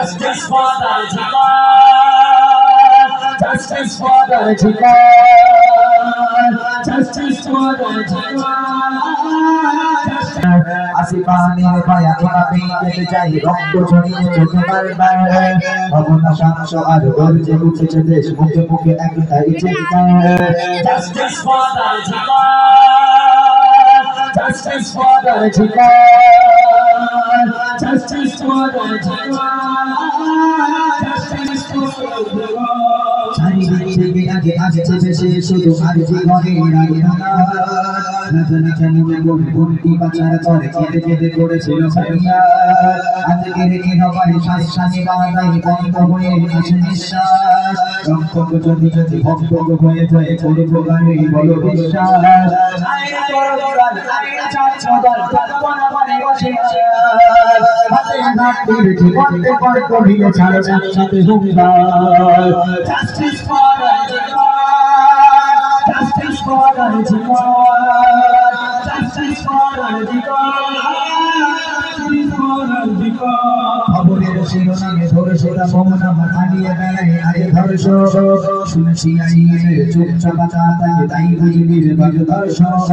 Justice for the Justice for the Justice for the আসিফানের ভায়া এভাবেই যেতে চাই রক্ত ছড়িয়ে চোখে বারবার ভাবনা সাহস আর গর্জে উঠেছে দেশ মুখে মুখে একটাই চিৎকার Justice for the Justice for the Justice for the Justice for the চারিদিক থেকে আগে আগে চেপেছে শুধু আর জীবনের আগে রাজনা জানিয়ে বন্টি বাঁচার পরে কেঁদে কেঁদে করেছিল আজকের এই হবাই শ্বাসে বাঁধাই বন্ধ হয়ে আছে নিঃশ্বাস রক্ত যদি যদি ভক্ত হয়ে যায় করব গানে বলো বিশ্বাস আইনা করবরাল আইনা চাচদল কল্পনা মানে বসে হাতে হাতে জীবনতে পর করিয়ে ছাড়ো সাথে হুঙ্কার Justice for the Justice for the Justice for the খবরের শিরোনামে ধর্ষরা মমতা মাথানিয়ে বেড়ায় আগে ধর্ষক শুনেছি আইনের চুপচাপ তাকে তাই বুঝি নির্বাক ধর্ষক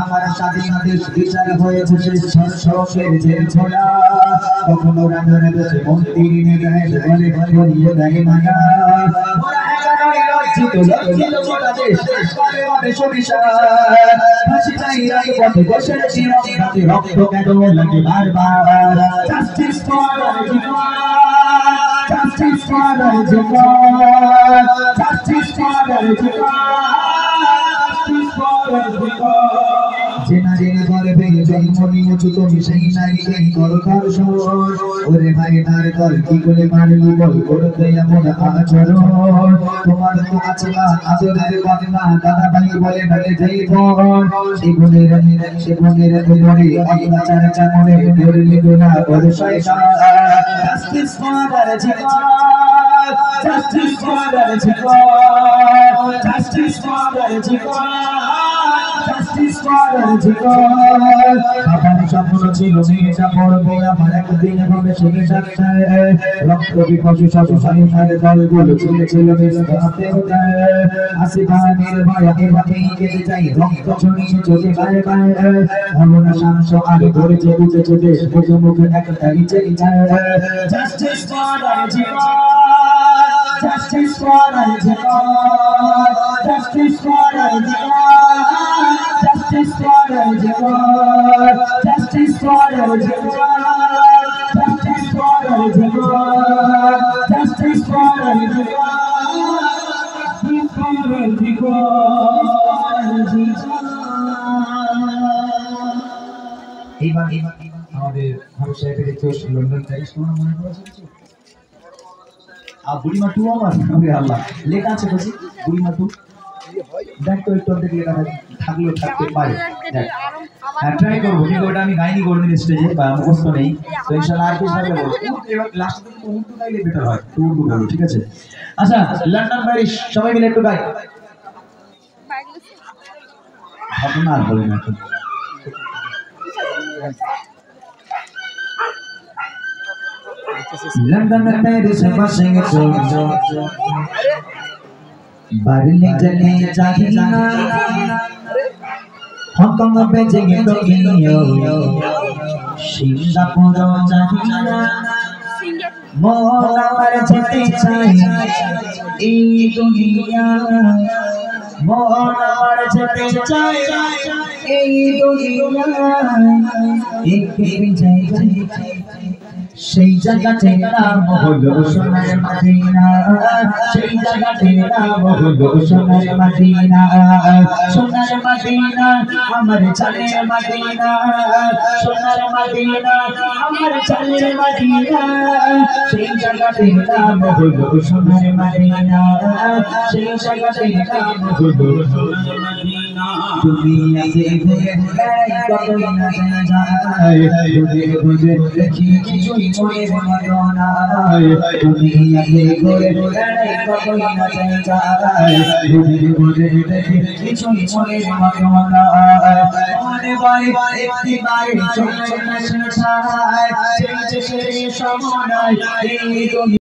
আমার স্বাধীন দেশ বিচার হয়েছে ধর্ষকের জেল ছোড়া কখনো রাজরে দেশে মন্ত্রী নির্দেশ বলে ধরিয়ে দেয় মায়া লজ্জিত গোটা দেশ করে হবে সুবিচার ফাঁসি চাই রাজপথে বসে চিরকাল রক্ত কেন লাগে বারবার Justice for the Justice for the Justice for the Justice for the জেনা জেনা করবে জন্ম নিয়েছো তুমি সেই নারীকেই করো ধর্ষণ ওরে ভাই তার কর কি করে মারলি বল করতে এমন আচরণ তোমার তো আছে না আদরের বাংলা দাদা ভাই বলে বলে যেই বোন জীবনের ধরে অত্যাচার চামড়ে ধরলি গোনা বড় শয়তান Justice for the Justice for the Justice for the Justice for the আমার স্বপ্ন ছিল মেয়েটা পড়বে আমার একদিন হবে সেকে সাথে রক্ত বিপক্ষে সশস্ত্র দলগুলো ছিল হাতে আসিফানের ভায়া এভাবেই যেতে চাই রক্ত ছড়িয়ে চোখে গায়ে গায়ে ভাবনা সাহস আর গড়েছে উঠেছে দেশ মুখে মুখে একটাই চিৎকার Justice for the Justice for the Justice for the Justice for the Justice for the Justice for the Justice for the এইবার আমাদের ভারত সাহেবের লন্ডন প্যারিস তোমার মনে পড়েছে আর বুড়িমা টু আমার আল্লাহ লেখা আছে বুঝি বুড়িমা টু দেখ তো একটু অর্ধেক লেখা থাকলেও থাকতে পারে হ্যাঁ ট্রাই করবো কিন্তু ওটা আমি গাইনি কোনোদিন স্টেজে বা মুখস্থ নেই তো ইনশাআল্লাহ আর কিছু থাকলে বলবো লাস্টে তো উর্দু গাইলে বেটার হয় তো উর্দু বলো ঠিক আছে আচ্ছা লন্ডন প্যারিস সবাই মিলে একটু গাই হবে না আর বলি না लंदन पेरिस वाशिंगटन बर्लिन चले China Hong Kong Beijing Tokyo Singapore China मोला पर जेते चाइ ई दुनिया मोला पर जेते चाइ ई दुनिया एक विजय সেই জায়গাটির নাম হলো সোনার মদিনা সেই জায়গাটির নাম হলো সোনার মদিনা সোনার মদিনা আমার চালের মদিনা সোনার মদিনা আমার চালের মদিনা সেই জায়গাটির নাম হলো সোনার মদিনা সেই জায়গাটির নাম হলো সোনার মদিনা দুনিয়াতে ঘুরে বেড়াই কতই না যায় ঘুরে ঘুরে দেখি কিছুই মনের মতো না যায় দুনিয়াতে ঘুরে বেড়াই কতই না চাই বুঝে দেখে কিছুই মনের মতো না মনে বাড়ি একটি বাড়ি চলে না শেষ হয় সেই সময়